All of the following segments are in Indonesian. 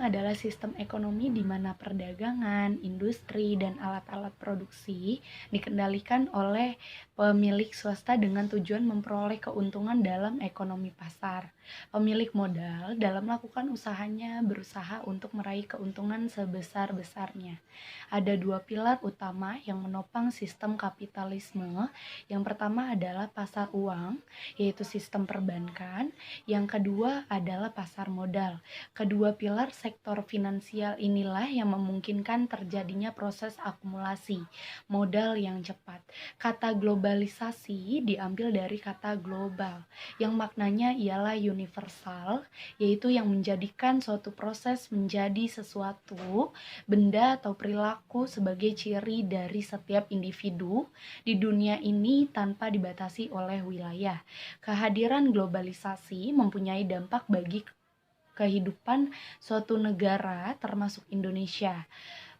adalah sistem ekonomi di mana perdagangan, industri, dan alat-alat produksi dikendalikan oleh pemilik swasta dengan tujuan memperoleh keuntungan dalam ekonomi pasar. Pemilik modal dalam melakukan usahanya berusaha untuk meraih keuntungan sebesar-besarnya. Ada dua pilar utama yang menopang sistem kapitalisme. Yang pertama adalah pasar uang, yaitu sistem perbankan. Yang kedua adalah pasar modal. Kedua pilar sektor finansial inilah yang memungkinkan terjadinya proses akumulasi modal yang cepat. Kata globalisasi diambil dari kata global, yang maknanya ialah universal, yaitu yang menjadikan suatu proses menjadi sesuatu, benda atau perilaku sebagai ciri dari setiap individu di dunia ini tanpa dibatasi oleh wilayah. Kehadiran globalisasi mempunyai dampak bagi kehidupan suatu negara termasuk Indonesia.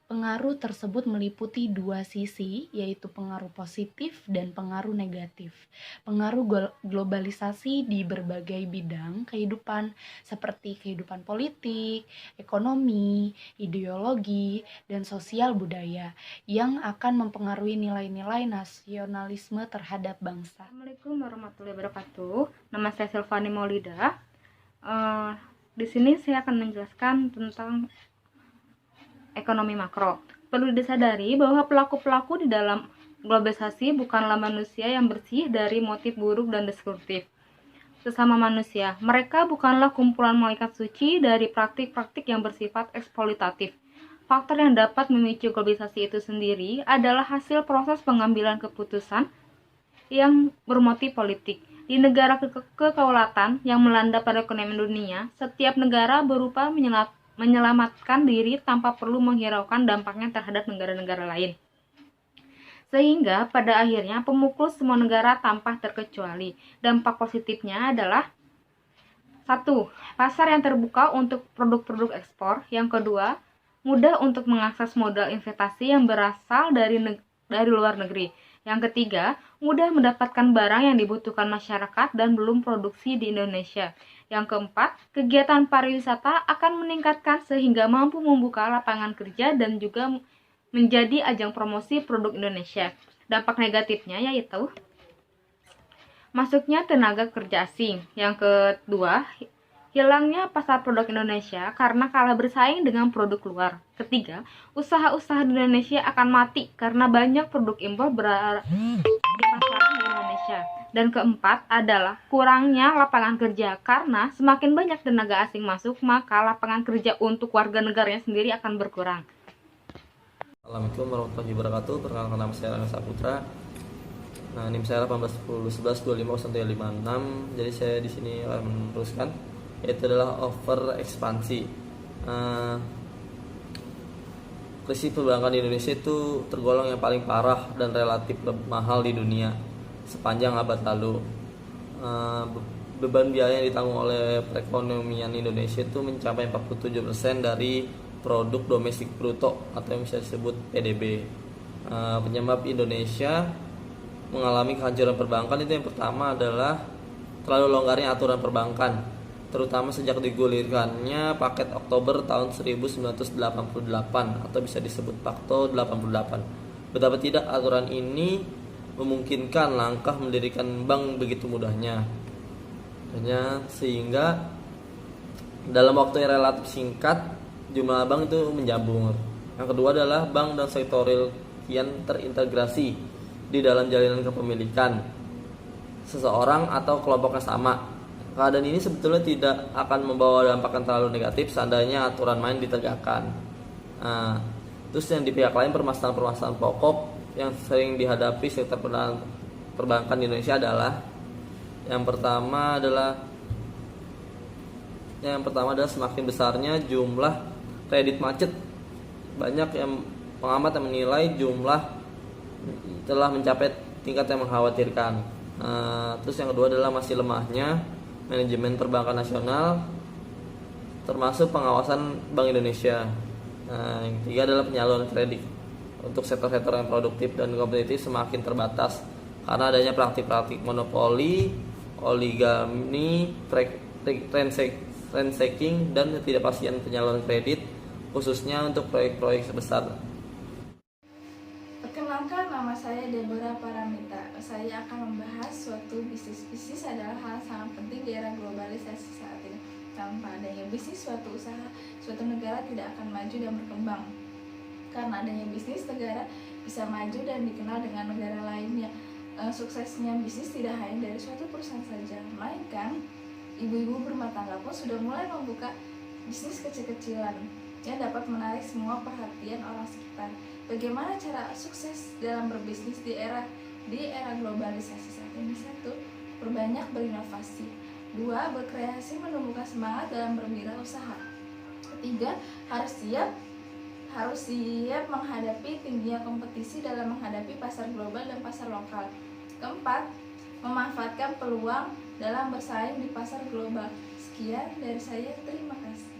Pengaruh tersebut meliputi dua sisi, yaitu pengaruh positif dan pengaruh negatif. Pengaruh globalisasi di berbagai bidang kehidupan seperti kehidupan politik, ekonomi, ideologi, dan sosial budaya yang akan mempengaruhi nilai-nilai nasionalisme terhadap bangsa. Assalamualaikum warahmatullahi wabarakatuh. Nama saya Silvani Maulida. Di sini saya akan menjelaskan tentang ekonomi makro. Perlu disadari bahwa pelaku-pelaku di dalam globalisasi bukanlah manusia yang bersih dari motif buruk dan destruktif. Sesama manusia, mereka bukanlah kumpulan malaikat suci dari praktik-praktik yang bersifat eksploitatif. Faktor yang dapat memicu globalisasi itu sendiri adalah hasil proses pengambilan keputusan yang bermotif politik. Di negara kekaulatan yang melanda perekonomian dunia, setiap negara berupa menyelamatkan diri tanpa perlu menghiraukan dampaknya terhadap negara-negara lain. Sehingga pada akhirnya pemukul semua negara tanpa terkecuali. Dampak positifnya adalah 1. Pasar yang terbuka untuk produk-produk ekspor. Yang kedua, mudah untuk mengakses modal investasi yang berasal dari luar negeri. Yang ketiga, mudah mendapatkan barang yang dibutuhkan masyarakat dan belum produksi di Indonesia. Yang keempat, kegiatan pariwisata akan meningkatkan sehingga mampu membuka lapangan kerja dan juga menjadi ajang promosi produk Indonesia. Dampak negatifnya yaitu masuknya tenaga kerja asing. Yang kedua, hilangnya pasar produk Indonesia karena kalah bersaing dengan produk luar. Ketiga, usaha-usaha di Indonesia akan mati karena banyak produk impor berada di pasaran di Indonesia. Dan keempat adalah kurangnya lapangan kerja karena semakin banyak tenaga asing masuk, maka lapangan kerja untuk warga negaranya sendiri akan berkurang. Assalamualaikum warahmatullahi wabarakatuh. Perkenalkan, nama saya Rangga Saputra. NIM saya 1810112556. Jadi saya di sini akan meneruskan, yaitu adalah over ekspansi. Krisis perbankan di Indonesia itu tergolong yang paling parah dan relatif mahal di dunia sepanjang abad lalu. Beban biaya yang ditanggung oleh perekonomian Indonesia itu mencapai 47% dari produk domestik bruto atau yang bisa disebut PDB. Penyebab Indonesia mengalami kehancuran perbankan itu yang pertama adalah terlalu longgarnya aturan perbankan, terutama sejak digulirkannya paket Oktober tahun 1988 atau bisa disebut Pakto 88. Betapa tidak aturan ini memungkinkan langkah mendirikan bank begitu mudahnya. Sehingga dalam waktu yang relatif singkat jumlah bank itu menjambur. Yang kedua adalah bank dan sektor real kian terintegrasi di dalam jalinan kepemilikan seseorang atau kelompoknya sama. Keadaan ini sebetulnya tidak akan membawa dampak yang terlalu negatif seandainya aturan main ditegakkan. Terus yang di pihak lain, permasalahan pokok yang sering dihadapi sektor perbankan di Indonesia adalah yang pertama adalah semakin besarnya jumlah kredit macet. Banyak yang pengamat yang menilai jumlah telah mencapai tingkat yang mengkhawatirkan. Terus yang kedua adalah masih lemahnya manajemen perbankan nasional, termasuk pengawasan Bank Indonesia. Yang ketiga adalah penyaluran kredit untuk sektor-sektor yang produktif dan kompetitif semakin terbatas karena adanya praktik-praktik monopoli, oligami, ransaking, dan ketidakpastian penyaluran kredit, khususnya untuk proyek-proyek sebesar. Perkenalkan, nama saya Deborah Paramita. Saya akan membahas suatu bisnis. Bisnis adalah hal sangat penting di era globalisasi saat ini. Tanpa adanya bisnis, suatu usaha, suatu negara tidak akan maju dan berkembang. Karena adanya bisnis, negara bisa maju dan dikenal dengan negara lainnya. Suksesnya bisnis tidak hanya dari suatu perusahaan saja, melainkan ibu-ibu berumah tangga pun sudah mulai membuka bisnis kecil-kecilan yang dapat menarik semua perhatian orang sekitar. Bagaimana cara sukses dalam berbisnis di era globalisasi saat ini? 1. Perbanyak berinovasi. 2. Berkreasi menumbuhkan semangat dalam berwirausaha. 3. Harus siap menghadapi tingginya kompetisi dalam menghadapi pasar global dan pasar lokal. 4. Memanfaatkan peluang dalam bersaing di pasar global. Sekian dari saya, terima kasih.